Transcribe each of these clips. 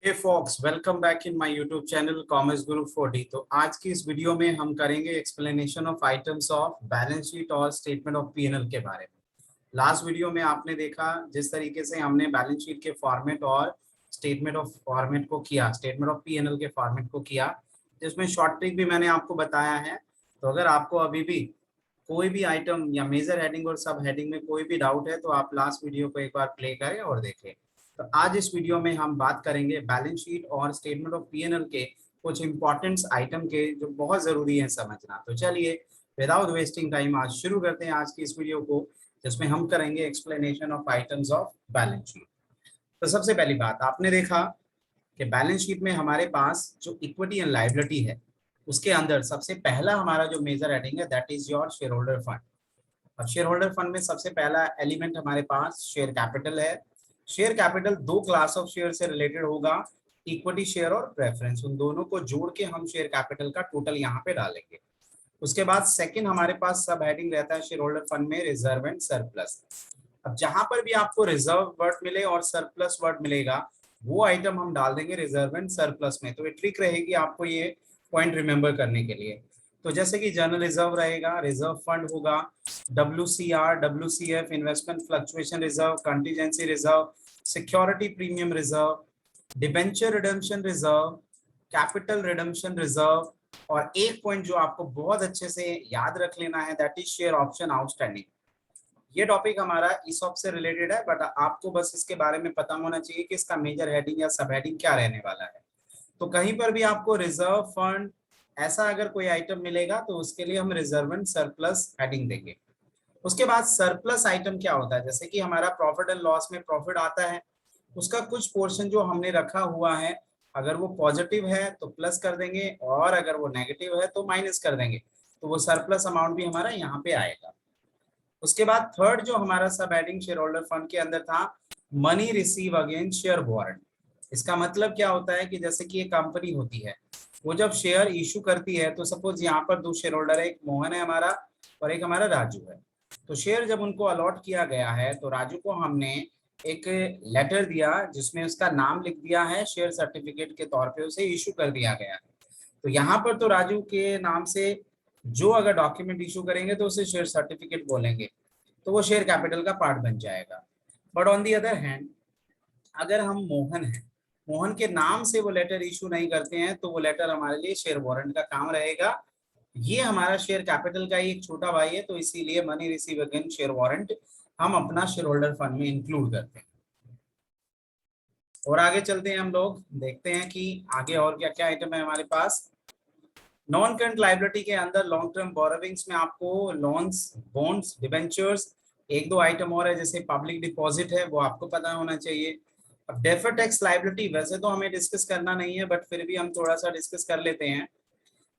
Hey folks, welcome back in my YouTube channel commerce guru 40। तो आज की इस वीडियो में हम करेंगे explanation of items of balance sheet और स्टेटमेंट ऑफ पीएनएल के बारे में। लास्ट वीडियो में आपने देखा जिस तरीके से हमने बैलेंस शीट के फॉर्मेट और स्टेटमेंट ऑफ फॉर्मेट को किया, स्टेटमेंट ऑफ पीएनएल के फॉर्मेट को किया, जिसमें शॉर्ट ट्रिक भी मैंने आपको बताया है। तो अगर आपको अभी भी कोई भी आइटम या मेजर हेडिंग और सब हेडिंग में कोई भी डाउट है तो आप लास्ट वीडियो को एक बार प्ले करें और देखें। तो आज इस वीडियो में हम बात करेंगे बैलेंस शीट और स्टेटमेंट ऑफ पीएनएल के कुछ इंपॉर्टेंट आइटम के जो बहुत जरूरी है समझना। तो चलिए विदाउट वेस्टिंग टाइम आज शुरू करते हैं आज की इस वीडियो को, जिसमें हम करेंगे explanation of items of balance sheet. तो सबसे पहली बात आपने देखा कि बैलेंस शीट में हमारे पास जो इक्विटी एंड लायबिलिटी है उसके अंदर सबसे पहला हमारा जो मेजर हेडिंग है that is your share holder fund. अब शेयर होल्डर फंड में सबसे पहला एलिमेंट हमारे पास शेयर कैपिटल है। शेयर कैपिटल दो क्लास ऑफ शेयर से रिलेटेड होगा, इक्विटी शेयर और प्रेफरेंस। उन दोनों को जोड़ के हम शेयर कैपिटल का टोटल यहाँ पे डालेंगे। उसके बाद सेकंड हमारे पास सब हेडिंग रहता है शेयर होल्डर फंड में रिजर्व एंड सरप्लस। अब जहां पर भी आपको रिजर्व वर्ड मिले और सरप्लस वर्ड मिलेगा वो आइटम हम डाल देंगे रिजर्व एंड सरप्लस में। तो ये ट्रिक रहेगी आपको ये पॉइंट रिमेंबर करने के लिए। तो जैसे कि जनरल रिजर्व रहेगा, रिजर्व फंड होगा, WCR, WCF, investment fluctuation reserve, contingency reserve, security premium reserve, debenture redemption reserve, capital redemption reserve, और एक पॉइंट जो आपको बहुत अच्छे से याद रख लेना है that is share option outstanding. ये टॉपिक हमारा ESOP से रिलेटेड है, बट आपको बस इसके बारे में पता होना चाहिए कि इसका मेजर हेडिंग या सब हेडिंग क्या रहने वाला है। तो कहीं पर भी आपको रिजर्व फंड ऐसा अगर कोई आइटम मिलेगा तो उसके लिए हम रिजर्व एंड सरप्लस हेडिंग देंगे। उसके बाद सरप्लस आइटम क्या होता है, जैसे कि हमारा प्रॉफिट एंड लॉस में प्रॉफिट आता है, उसका कुछ पोर्शन जो हमने रखा हुआ है अगर वो पॉजिटिव है तो प्लस कर देंगे और अगर वो नेगेटिव है तो माइनस कर देंगे। तो वो सरप्लस अमाउंट भी हमारा यहाँ पे आएगा। उसके बाद थर्ड जो हमारा सब हेडिंग शेयर होल्डर फंड के अंदर था, money receive against share warrant. इसका मतलब क्या होता है कि जैसे कि एक कंपनी होती है वो जब शेयर इशू करती है, तो सपोज यहाँ पर दो शेयर होल्डर है, एक मोहन है हमारा और एक हमारा राजू है। तो शेयर जब उनको अलॉट किया गया है तो राजू को हमने एक लेटर दिया जिसमें उसका नाम लिख दिया है, शेयर सर्टिफिकेट के तौर पे उसे इशू कर दिया गया है। तो यहाँ पर तो राजू के नाम से जो अगर डॉक्यूमेंट इशू करेंगे तो उसे शेयर सर्टिफिकेट बोलेंगे, तो वो शेयर कैपिटल का पार्ट बन जाएगा। But on the other hand अगर हम मोहन हैं, मोहन के नाम से वो लेटर इशू नहीं करते हैं तो वो लेटर हमारे लिए शेयर वारंट का काम रहेगा। ये हमारा शेयर कैपिटल का ही एक छोटा भाई है, तो इसीलिए money receive against share warrant हम अपना शेयर होल्डर फंड में इंक्लूड करते हैं। और आगे चलते हैं, हम लोग देखते हैं कि आगे और क्या क्या आइटम है हमारे पास। नॉन करंट लायबिलिटी के अंदर लॉन्ग टर्म बोरोविंग्स में आपको लोन्स, बॉन्ड्स, डिबेंचर्स, एक दो आइटम और है जैसे पब्लिक डिपॉजिट है, वो आपको पता होना चाहिए। अब डेफर्ड टैक्स लायबिलिटी वैसे तो हमें डिस्कस करना नहीं है, बट फिर भी हम थोड़ा सा डिस्कस कर लेते हैं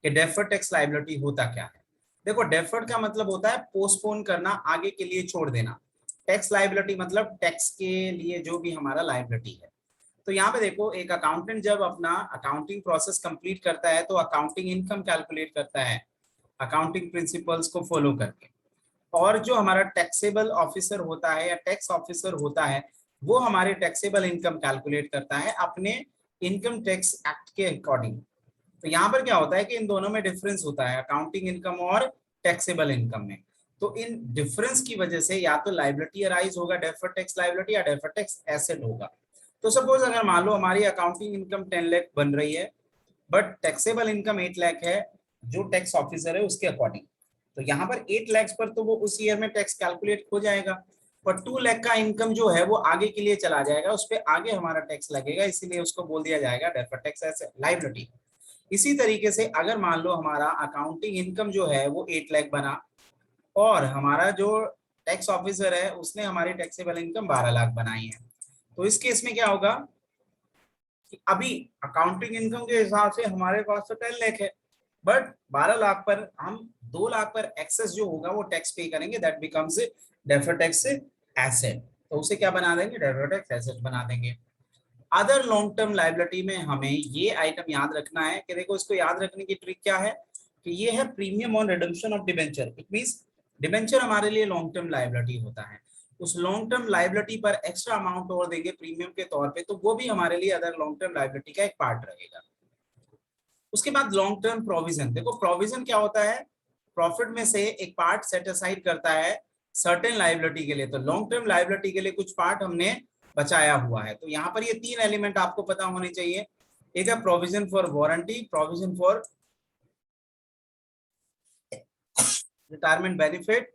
कि डेफर्ड टैक्स लायबिलिटी होता क्या है। देखो, डेफर्ड का मतलब होता है पोस्टपोन करना, आगे के लिए छोड़ देना। टैक्स लायबिलिटी मतलब टैक्स के लिए जो भी हमारा लायबिलिटी है। तो यहाँ पे देखो, एक अकाउंटेंट जब अपना अकाउंटिंग प्रोसेस कंप्लीट करता है तो अकाउंटिंग इनकम कैलकुलेट करता है अकाउंटिंग प्रिंसिपल्स को फॉलो करके। और जो हमारा टैक्सेबल ऑफिसर होता है या टैक्स ऑफिसर होता है वो हमारे टैक्सेबल इनकम कैलकुलेट करता है अपने इनकम टैक्स एक्ट के अकॉर्डिंग। तो यहाँ पर क्या होता है कि इन दोनों में डिफरेंस होता है, अकाउंटिंग इनकम और टैक्सेबल इनकम में। तो इन डिफरेंस की वजह से या तो लायबिलिटी अराइज होगा डेफर्ड टैक्स लायबिलिटी या डेफर्ड टैक्स एसेट होगा। तो सपोज अगर मान लो हमारी अकाउंटिंग इनकम 10 लाख बन रही है बट टैक्सेबल इनकम 8 लाख है जो टैक्स ऑफिसर है उसके अकॉर्डिंग, तो यहाँ पर 8 लाख पर तो वो उस ईयर में टैक्स कैलकुलेट हो जाएगा, पर 2 लाख का इनकम जो है वो आगे के लिए चला जाएगा, उस पर आगे हमारा टैक्स लगेगा, इसीलिए उसको बोल दिया जाएगा डेफर्ड टैक्स एसेट लायबिलिटी। इसी तरीके से अगर मान लो हमारा अकाउंटिंग इनकम जो है वो 8 लाख बना और हमारा जो टैक्स ऑफिसर है उसने हमारी टैक्सेबल इनकम 12 लाख बनाई है, तो इस केस में क्या होगा कि अभी अकाउंटिंग इनकम के हिसाब से हमारे पास तो 10 लाख है, बट 12 लाख पर हम 2 लाख पर एक्सेस जो होगा वो टैक्स पे करेंगे, that becomes deferred tax asset. तो उसे क्या बना देंगे, डेफर्ड टैक्स एसेट बना देंगे। अदर लॉन्ग टर्म लायबिलिटी में हमें ये आइटम याद रखना है कि देखो, इसको याद रखने की ट्रिक क्या है कि ये है premium on redemption of debenture. It means debenture हमारे लिए लॉन्ग टर्म लायबिलिटी होता है। उस लॉन्ग टर्म लायबिलिटी पर एक्स्ट्रा अमाउंट और देंगे प्रीमियम के तौर पे, तो वो भी हमारे लिए अदर लॉन्ग टर्म लायबिलिटी का एक पार्ट रहेगा। उसके बाद लॉन्ग टर्म प्रोविजन। देखो प्रोविजन क्या होता है, प्रॉफिट में से एक पार्ट सेट असाइड करता है सर्टेन लायबिलिटी के लिए। तो लॉन्ग टर्म लायबिलिटी के लिए कुछ पार्ट हमने बचाया हुआ है। तो यहाँ पर ये तीन एलिमेंट आपको पता होने चाहिए। एक है provision for warranty, provision for retirement benefit,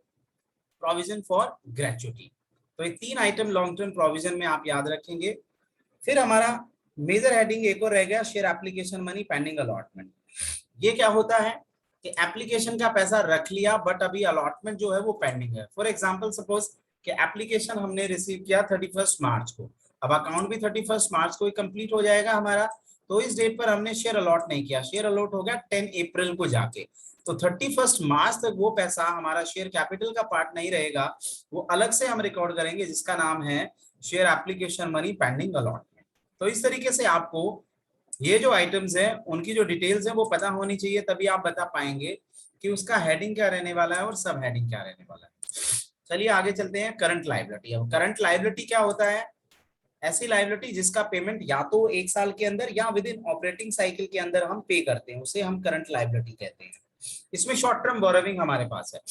provision for gratuity. तो ये तीन आइटम लॉन्ग टर्म प्रोविजन में आप याद रखेंगे। फिर हमारा मेजर हेडिंग एक और रह गया, share application money pending allotment. ये क्या होता है कि एप्लीकेशन का पैसा रख लिया बट अभी अलॉटमेंट जो है वो पेंडिंग है। फॉर एग्जांपल सपोज कि एप्लीकेशन हमने रिसीव किया 31 मार्च को, अब अकाउंट भी 31 मार्च को ही कंप्लीट हो जाएगा हमारा, तो इस डेट पर हमने शेयर अलॉट नहीं किया, शेयर अलॉट हो गया 10 अप्रैल को जाके, तो 31 मार्च तक वो पैसा हमारा शेयर कैपिटल का पार्ट नहीं रहेगा, वो अलग से हम रिकॉर्ड करेंगे जिसका नाम है share application money pending allotment. तो इस तरीके से आपको ये जो आइटम्स हैं उनकी जो डिटेल्स हैं वो पता होनी चाहिए, तभी आप बता पाएंगे कि उसका हेडिंग क्या रहने वाला है और सब हेडिंग क्या रहने वाला है। चलिए आगे चलते हैं करंट लायबिलिटी। अब करंट लायबिलिटी क्या होता है, ऐसी लायबिलिटी जिसका पेमेंट या तो एक साल के अंदर या विद इन ऑपरेटिंग साइकिल के अंदर हम पे करते हैं, उसे हम करंट लायबिलिटी कहते हैं। इसमें शॉर्ट टर्म बोरोविंग हमारे पास है।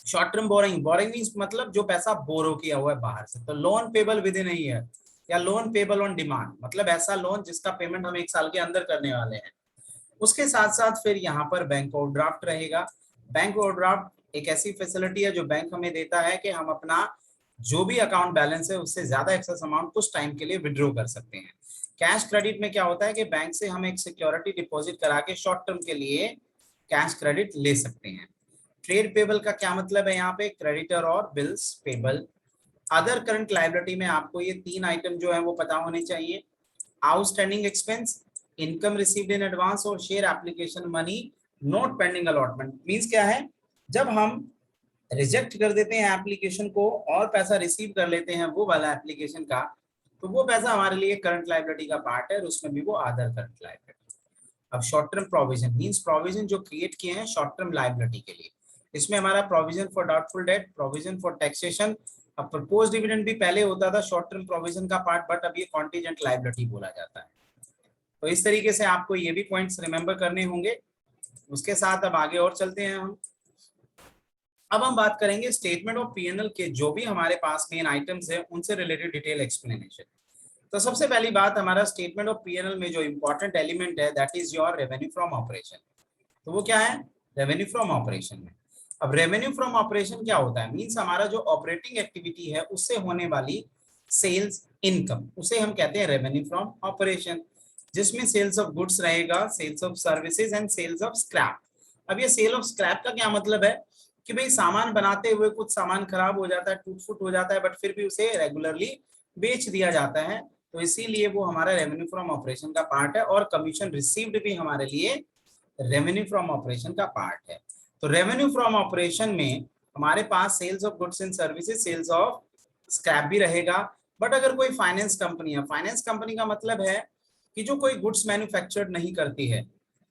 Short term borrowing, borrowing means मतलब जो पैसा बोरो किया हुआ है बाहर से। तो loan payable with in year या लोन पेबल ऑन डिमांड, मतलब ऐसा लोन जिसका पेमेंट हम एक साल के अंदर करने वाले हैं। उसके साथ साथ फिर यहाँ पर बैंक ओवरड्राफ्ट रहेगा। बैंक ओवरड्राफ्ट एक ऐसी फैसिलिटी है जो बैंक हमें देता है कि हम अपना जो भी अकाउंट बैलेंस है उससे ज्यादा एक्सेस अमाउंट कुछ टाइम के लिए विड्रॉ कर सकते हैं। कैश क्रेडिट में क्या होता है कि बैंक से हम एक सिक्योरिटी डिपॉजिट करा के शॉर्ट टर्म के लिए कैश क्रेडिट ले सकते हैं। ट्रेड पेबल का क्या मतलब है, यहाँ पे क्रेडिटर और bills payable. Other current liability में आपको ये तीन आइटम जो है वो पता होने चाहिए, outstanding expense, income received in advance और share application money not pending allotment. Means क्या है, जब हम रिजेक्ट कर देते हैं एप्लीकेशन को और पैसा रिसीव कर लेते हैं वो वाला एप्लीकेशन का, तो वो पैसा हमारे लिए करंट लायबिलिटी का पार्ट है और उसमें भी वो अदर करंट लायबिलिटी। अब short term provision means provision जो क्रिएट किए हैं शॉर्ट टर्म लायबिलिटी के लिए। इसमें हमारा provision for doubtful debt, provision for taxation. अब प्रपोज डिविडेंड भी पहले होता था शॉर्ट टर्म प्रोविजन का पार्ट, बट अब ये कॉन्टीजेंट लायबिलिटी बोला जाता है। तो इस तरीके से आपको ये भी पॉइंट्स रिमेंबर करने होंगे। उसके साथ अब आगे और चलते हैं हम। अब हम बात करेंगे स्टेटमेंट ऑफ पीएनएल के जो भी हमारे पास मेन आइटम्स है उनसे रिलेटेड डिटेल एक्सप्लेनेशन। तो सबसे पहली बात, हमारा स्टेटमेंट ऑफ पीएनएल में जो इंपॉर्टेंट एलिमेंट है that is your revenue from operation. तो वो क्या है, रेवेन्यू फ्रॉम ऑपरेशन में। अब रेवेन्यू फ्रॉम ऑपरेशन क्या होता है, मींस हमारा जो ऑपरेटिंग एक्टिविटी है उससे होने वाली सेल्स इनकम, उसे हम कहते हैं रेवेन्यू फ्रॉम ऑपरेशन, जिसमें सेल्स ऑफ गुड्स रहेगा, sales of services and sales of scrap. अब ये सेल ऑफ स्क्रैप का क्या मतलब है कि भाई सामान बनाते हुए कुछ सामान खराब हो जाता है, टूट फूट हो जाता है, बट फिर भी उसे रेगुलरली बेच दिया जाता है, तो इसीलिए वो हमारा रेवेन्यू फ्रॉम ऑपरेशन का पार्ट है। और कमीशन रिसीव्ड भी हमारे लिए रेवेन्यू फ्रॉम ऑपरेशन का पार्ट है। तो रेवेन्यू फ्रॉम ऑपरेशन में हमारे पास sales of goods and services, sales of scrap भी रहेगा। बट अगर कोई फाइनेंस कंपनी है, फाइनेंस कंपनी का मतलब है कि जो कोई गुड्स मैन्युफैक्चर्ड नहीं करती है,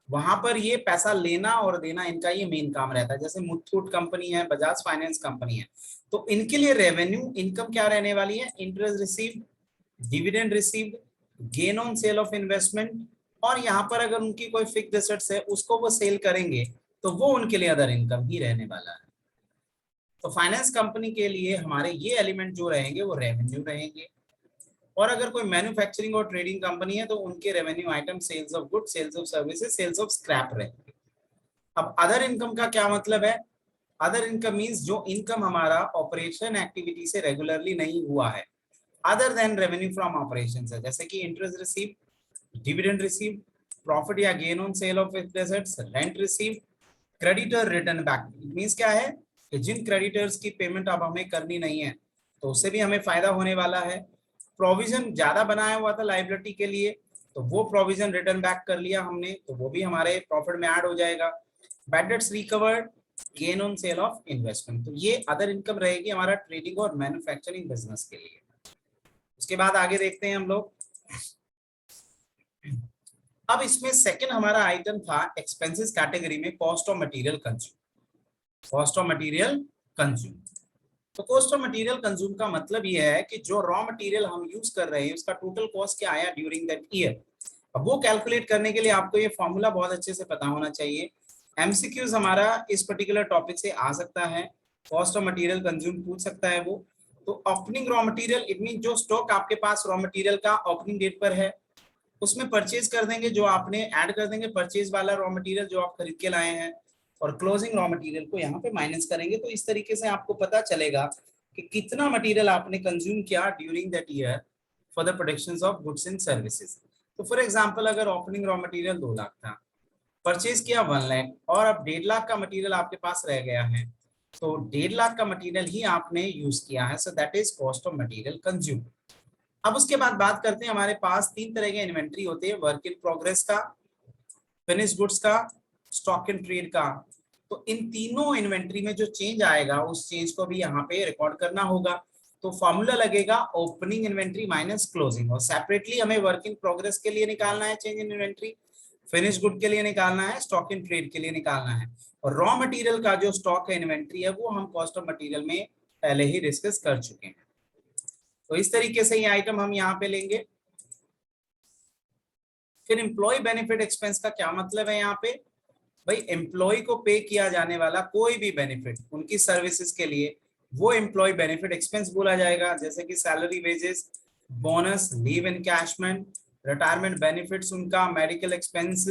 वहां पर ये पैसा लेना और देना इनका ये मेन काम रहता है। जैसे मुथूट कंपनी है, बजाज फाइनेंस कंपनी है, तो इनके लिए रेवेन्यू इनकम क्या रहने वाली है, interest received, dividend received, gain on sale of investment, और यहाँ पर अगर उनकी कोई फिक्स्ड एसेट्स है उसको वो सेल करेंगे तो वो उनके लिए अदर इनकम ही रहने वाला है। तो फाइनेंस कंपनी के लिए हमारे ये एलिमेंट जो रहेंगे वो रेवेन्यू रहेंगे। और अगर कोई मैन्युफैक्चरिंग और ट्रेडिंग कंपनी है तो उनके revenue item sales of goods, sales of services, sales of scrap रहेंगे। अब अदर इनकम का क्या मतलब है, अदर इनकम मींस जो इनकम हमारा ऑपरेशन एक्टिविटी से रेगुलरली नहीं हुआ है, other than revenue from operations है, जैसे कि interest receive, dividend receive, profit या gain on sale of assets, rent receive, creditor return back. Means क्या है कि जिन क्रेडिटर्स की पेमेंट अब हमें करनी नहीं है तो उससे भी हमें फायदा होने वाला है। प्रोविजन ज्यादा बनाया हुआ था लायबिलिटी के लिए, तो वो प्रोविजन रिटर्न बैक कर लिया हमने, तो वो भी हमारे प्रॉफिट में ऐड हो जाएगा। Bad debts recovered, gain on sale of investment, तो ये अदर इनकम रहेगी हमारा ट्रेडिंग और मैन्युफैक्चरिंग बिजनेस के लिए। उसके बाद आगे देखते हैं हम लोग। अब इसमें सेकंड हमारा आइटम था एक्सपेंसेस कैटेगरी में cost of material consume, cost of material consume. तो कॉस्ट ऑफ मटेरियल कंज्यूम का मतलब ये है कि जो रॉ मटेरियल हम यूज कर रहे हैं उसका टोटल कॉस्ट क्या आया ड्यूरिंग दैट ईयर। अब वो कैलकुलेट करने के लिए आपको ये फॉर्मूला बहुत अच्छे से पता होना चाहिए। एमसीक्यूज हमारा इस पर्टिकुलर टॉपिक से आ सकता है, कॉस्ट ऑफ मटेरियल कंज्यूम पूछ सकता है वो। तो opening raw material it mean जो स्टॉक आपके पास रॉ मटेरियल का ओपनिंग डेट पर है उसमें परचेज कर देंगे, जो आपने ऐड कर देंगे परचेज वाला रॉ मटेरियल जो आप खरीद के लाए हैं, और क्लोजिंग रॉ मटेरियल को यहाँ पे माइनस करेंगे। तो इस तरीके से आपको पता चलेगा कि कितना मटेरियल आपने कंज्यूम किया during that year for the production of goods and services. तो फॉर एग्जाम्पल अगर ओपनिंग रॉ मटेरियल 2 लाख था, परचेज किया 1 लाख, और अब 1.5 लाख का मटेरियल आपके पास रह गया है, तो 1.5 लाख का मटेरियल ही आपने यूज किया है। So that is cost of material consume. अब उसके बाद बात करते हैं, हमारे पास 3 तरह के इन्वेंट्री होते हैं, वर्क इन प्रोग्रेस का, फिनिश गुड्स का, स्टॉक इन ट्रेड का। तो इन तीनों इन्वेंट्री में जो चेंज आएगा उस चेंज को भी यहाँ पे रिकॉर्ड करना होगा। तो फॉर्मूला लगेगा ओपनिंग इन्वेंट्री माइनस क्लोजिंग, और सेपरेटली हमें वर्क इन प्रोग्रेस के लिए निकालना है change in inventory, finish good के लिए निकालना है, स्टॉक इन ट्रेड के लिए निकालना है। और रॉ मटेरियल का जो स्टॉक है इन्वेंट्री है वो हम कॉस्ट ऑफ मटेरियल में पहले ही डिस्कस कर चुके हैं। तो इस तरीके से ये आइटम हम यहाँ पे लेंगे। फिर एम्प्लॉय बेनिफिट एक्सपेंस का क्या मतलब है यहाँ पे, भाई एम्प्लॉय को पे किया जाने वाला कोई भी बेनिफिट उनकी सर्विसेज के लिए वो एम्प्लॉय बेनिफिट एक्सपेंस बोला जाएगा, जैसे कि salary, wages, bonus, leave encashment, retirement benefits उनका, medical expense,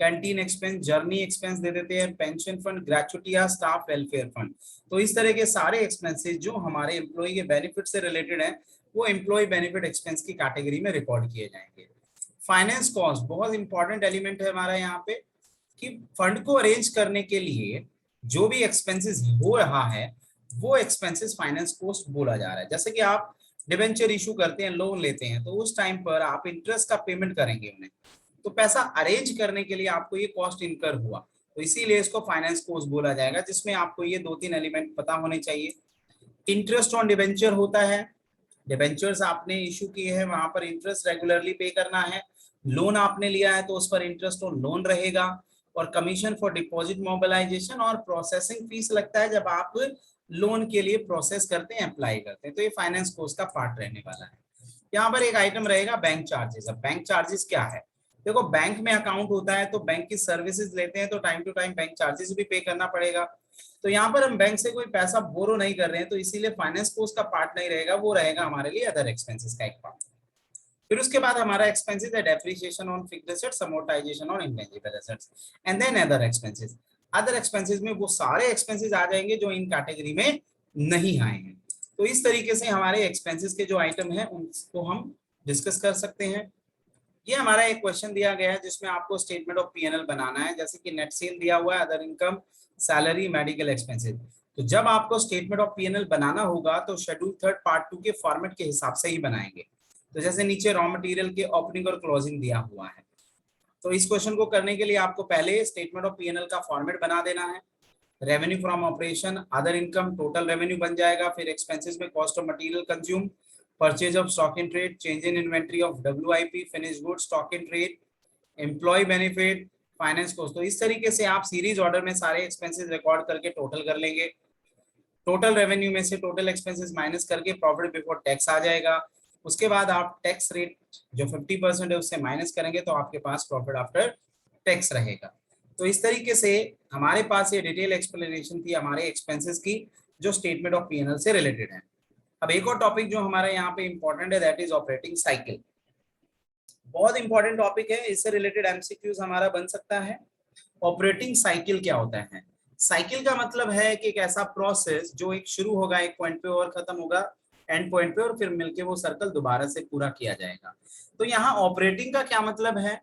canteen expense, journey expense दे देते हैं, पेंशन फंड, ग्रेचुटिया, स्टाफ वेलफेयर फंड। तो इस तरह के सारे एक्सपेंसेस जो हमारे एम्प्लॉय के बेनिफिट से रिलेटेड है वो एम्प्लॉय बेनिफिट एक्सपेंस की कैटेगरी में रिकॉर्ड किए जाएंगे। फाइनेंस कॉस्ट बहुत इंपॉर्टेंट एलिमेंट है हमारा यहाँ पे, कि फंड को अरेंज करने के लिए जो भी एक्सपेंसेस हो रहा है वो एक्सपेंसेस फाइनेंस कॉस्ट बोला जा रहा है। जैसे कि आप डिबेंचर इशू करते हैं, लोन लेते हैं, तो उस टाइम पर आप इंटरेस्ट का पेमेंट करेंगे उन्हें, तो पैसा अरेंज करने के लिए आपको ये कॉस्ट इनकर हुआ, तो इसीलिए इसको फाइनेंस कॉस्ट बोला जाएगा, जिसमें आपको ये 2-3 एलिमेंट पता होने चाहिए। इंटरेस्ट ऑन डिबेंचर होता है, डिबेंचर्स आपने इशू किए हैं वहां पर इंटरेस्ट रेगुलरली पे करना है। लोन आपने लिया है तो उस पर इंटरेस्ट ऑन लोन रहेगा। और कमीशन फॉर डिपॉजिट मोबिलाइजेशन और प्रोसेसिंग फीस लगता है जब आप लोन के लिए प्रोसेस करते हैं, अप्लाई करते हैं, तो ये फाइनेंस कॉस्ट का पार्ट रहने वाला है। यहाँ पर एक आइटम रहेगा बैंक चार्जेस। अब बैंक चार्जेस क्या है, देखो बैंक में अकाउंट होता है तो बैंक की सर्विसेज लेते हैं तो time to time bank charges भी पे करना पड़ेगा। तो यहाँ पर हम बैंक से कोई पैसा बोरो नहीं कर रहे हैं, तो इसीलिए फाइनेंस कॉस्ट का पार्ट नहीं रहेगा, वो रहेगा हमारे लिए अदर एक्सपेंसेस का एक पार्ट। फिर उसके बाद हमारा एक्सपेंसेस है depreciation on fixed assets, amortisation on intangible assets, and then other expenses. Other expenses में वो सारे एक्सपेंसेस आ जाएंगे जो इन कैटेगरी में नहीं आए हैं। तो इस तरीके से हमारे एक्सपेंसेस के जो आइटम है उनको हम डिस्कस कर सकते हैं। ये हमारा एक क्वेश्चन दिया गया है जिसमें आपको स्टेटमेंट ऑफ पीएनएल बनाना है, जैसे कि नेट सेल दिया हुआ है, other income, salary, medical expenses. तो जब आपको स्टेटमेंट ऑफ पीएनएल बनाना होगा तो शेड्यूल 3 पार्ट 2 के फॉर्मेट के हिसाब से ही बनाएंगे। तो जैसे नीचे रॉ मटेरियल के ओपनिंग और क्लोजिंग दिया हुआ है, तो इस क्वेश्चन को करने के लिए आपको पहले स्टेटमेंट ऑफ पीएनएल का फॉर्मेट बना देना है। Revenue from operation, other income, total revenue बन जाएगा। फिर एक्सपेंसेस में cost of material consume, purchase of stock in trade, change in inventory of WIP, finish good, stock in trade, employ benefit, finance cost. तो इस तरीके से आप series order में सारे एक्सपेंसेस रिकॉर्ड करके टोटल कर लेंगे। टोटल रेवेन्यू में से टोटल एक्सपेंसेस माइनस करके प्रॉफिट बिफोर टैक्स आ जाएगा। उसके बाद आप टैक्स रेट जो 50% है उससे माइनस करेंगे तो आपके पास प्रॉफिट आफ्टर टैक्स रहेगा। तो इस तरीके से हमारे पास ये डिटेल एक्सप्लेनेशन थी हमारे एक्सपेंसेस की जो स्टेटमेंट ऑफ पीएनएल से रिलेटेड है। अब एक और टॉपिक जो हमारे यहाँ पे इंपॉर्टेंट है दैट इज ऑपरेटिंग साइकिल। बहुत इंपॉर्टेंट टॉपिक है, इससे रिलेटेड एमसीक्यूज हमारा बन सकता है। ऑपरेटिंग साइकिल क्या होता है, साइकिल का मतलब है कि एक ऐसा प्रोसेस जो एक शुरू होगा एक पॉइंट पे और खत्म होगा एंड पॉइंट पे, और फिर मिलके वो सर्कल दोबारा से पूरा किया जाएगा। तो यहाँ ऑपरेटिंग का क्या मतलब है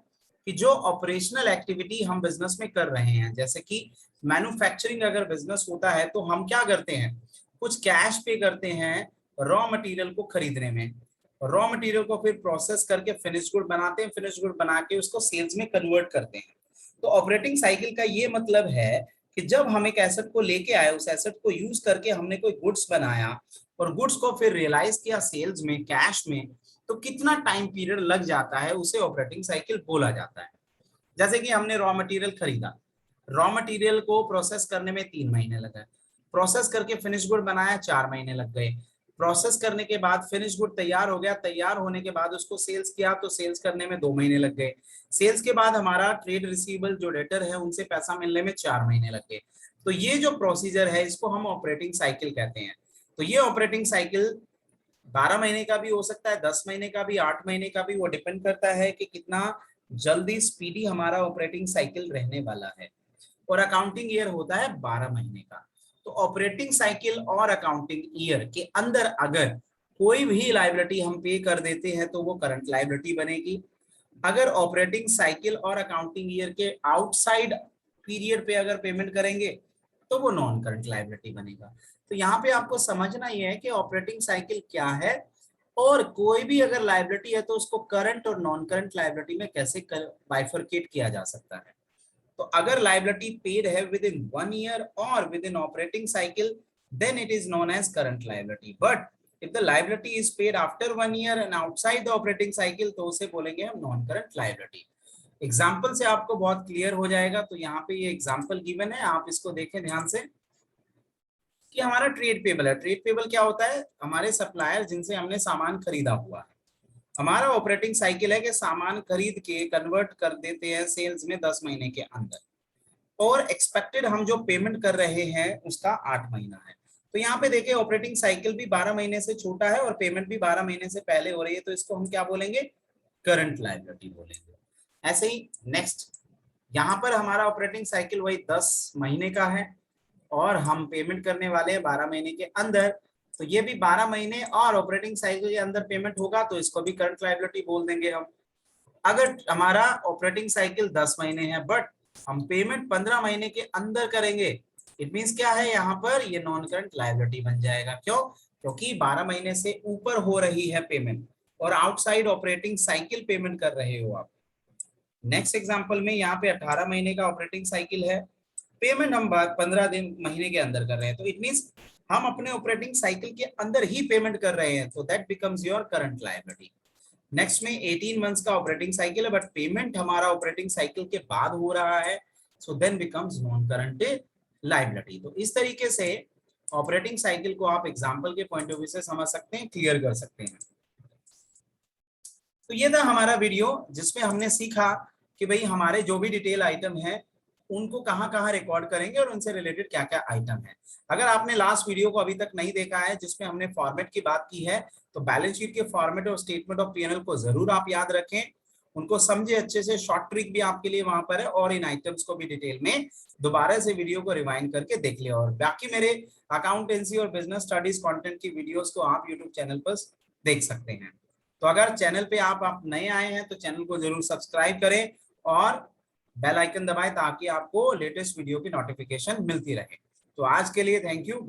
कि जो ऑपरेशनल एक्टिविटी हम बिजनेस में कर रहे हैं, जैसे कि मैन्युफैक्चरिंग अगर बिजनेस होता है तो हम क्या करते हैं, कुछ कैश पे करते हैं रॉ मटेरियल को खरीदने में, रॉ मटेरियल को फिर प्रोसेस करके फिनिश गुड बनाते हैं, फिनिश गुड बना के उसको सेल्स में कन्वर्ट करते हैं। तो ऑपरेटिंग साइकिल का ये मतलब है कि जब हम एक एसेट को लेके आए, उस एसेट को यूज करके हमने कोई गुड्स बनाया और गुड्स को फिर रियलाइज किया सेल्स में, कैश में, तो कितना टाइम पीरियड लग जाता है उसे ऑपरेटिंग साइकिल बोला जाता है। जैसे कि हमने रॉ मटेरियल खरीदा, रॉ मटेरियल को प्रोसेस करने में 3 महीने लगा, प्रोसेस करके फिनिश गुड बनाया, 4 महीने लग गए। प्रोसेस करने के बाद फिनिश गुड तैयार हो गया, तैयार होने के बाद उसको सेल्स किया तो सेल्स करने में 2 महीने लग गए। सेल्स के बाद हमारा ट्रेड रिसीवेबल जो डेटर है उनसे पैसा मिलने में 4 महीने लग गए। तो ये जो प्रोसीजर है इसको हम ऑपरेटिंग साइकिल कहते हैं। तो ये ऑपरेटिंग साइकिल 12 महीने का भी हो सकता है, 10 महीने का भी, 8 महीने का भी, वो डिपेंड करता है कि कितना जल्दी स्पीडी हमारा ऑपरेटिंग साइकिल रहने वाला है। और अकाउंटिंग ईयर होता है 12 महीने का। तो ऑपरेटिंग साइकिल और अकाउंटिंग ईयर के अंदर अगर कोई भी लायबिलिटी हम पे कर देते हैं तो वो करंट लायबिलिटी बनेगी। अगर ऑपरेटिंग साइकिल और अकाउंटिंग ईयर के आउटसाइड पीरियड पे अगर पेमेंट करेंगे तो वो नॉन करंट लायबिलिटी बनेगा। तो यहाँ पे आपको समझना ही है कि ऑपरेटिंग साइकिल क्या है और कोई भी अगर लायबिलिटी है तो उसको करंट और नॉन करंट लायबिलिटी में कैसे बाइफरकेट किया जा सकता है। तो अगर लायबिलिटी पेड है विद इन 1 ईयर और within operating cycle then it is known as current liability. But if the liability is paid after 1 year and outside the operating cycle तो उसे बोलेंगे हम नॉन करंट लायबिलिटी। एग्जाम्पल से आपको बहुत clear हो जाएगा। तो यहाँ पे ये एग्जाम्पल गिवन है, आप इसको देखें ध्यान से कि हमारा ट्रेड पेबल है। ट्रेड पेबल क्या होता है? हमारे सप्लायर जिनसे हमने सामान खरीदा हुआ है। हमारा ऑपरेटिंग साइकिल है कि सामान खरीद के कन्वर्ट कर देते हैं सेल्स में 10 महीने के अंदर, और एक्सपेक्टेड हम जो पेमेंट कर रहे हैं उसका 8 महीना है। तो यहाँ पे देखिए ऑपरेटिंग साइकिल भी 12 महीने से छोटा है और पेमेंट भी 12 महीने से पहले हो रही है, तो इसको हम क्या बोलेंगे? करंट लायबिलिटी बोलेंगे। ऐसे ही नेक्स्ट, यहाँ पर हमारा ऑपरेटिंग साइकिल वही 10 महीने का है और हम पेमेंट करने वाले हैं 12 महीने के अंदर, तो ये भी 12 महीने और ऑपरेटिंग साइकिल के अंदर पेमेंट होगा तो इसको भी करंट लायबिलिटी बोल देंगे हम। अगर हमारा ऑपरेटिंग साइकिल 10 महीने है बट हम पेमेंट 15 महीने के अंदर करेंगे, इट मींस क्या है? यहाँ पर ये नॉन करंट लायबिलिटी बन जाएगा। क्यों? क्योंकि 12 महीने से ऊपर हो रही है पेमेंट और आउटसाइड ऑपरेटिंग साइकिल पेमेंट कर रहे हो आप। नेक्स्ट एग्जांपल में यहाँ पे 18 महीने का ऑपरेटिंग साइकिल है, पेमेंट हम 15 दिन महीने के अंदर कर रहे हैं, तो इट मींस हम अपने ऑपरेटिंग साइकिल के अंदर ही पेमेंट कर रहे हैं, तो that becomes your current liability. Next में 18 मंथ्स का ऑपरेटिंग साइकिल है बट पेमेंट हमारा ऑपरेटिंग साइकिल के बाद हो रहा है, so then becomes non current liability. तो इस तरीके से ऑपरेटिंग साइकिल को आप एग्जांपल के पॉइंट ऑफ व्यू से समझ सकते हैं, क्लियर कर सकते हैं। तो ये था हमारा वीडियो जिसमें हमने सीखा कि भाई हमारे जो भी डिटेल आइटम है उनको कहाँ कहाँ रिकॉर्ड करेंगे और उनसे रिलेटेड क्या क्या आइटम है। अगर आपने लास्ट वीडियो को अभी तक नहीं देखा है जिसमें हमने फॉर्मेट की बात की है, तो बैलेंस शीट के फॉर्मेट और स्टेटमेंट ऑफ पीएनएल को जरूर आप याद रखें, उनको समझे अच्छे से। शॉर्ट ट्रिक भी आपके लिए वहां पर है और इन आइटम्स को भी डिटेल में दोबारा से वीडियो को रिवाइंड करके देख लिया। और बाकी मेरे अकाउंटेंसी और बिजनेस स्टडीज कंटेंट की वीडियोस को आप यूट्यूब चैनल पर देख सकते हैं। तो अगर चैनल पे आप नए आए हैं तो चैनल को जरूर सब्सक्राइब करें और बेल आइकन दबाएं ताकि आपको लेटेस्ट वीडियो की नोटिफिकेशन मिलती रहे। तो आज के लिए थैंक यू।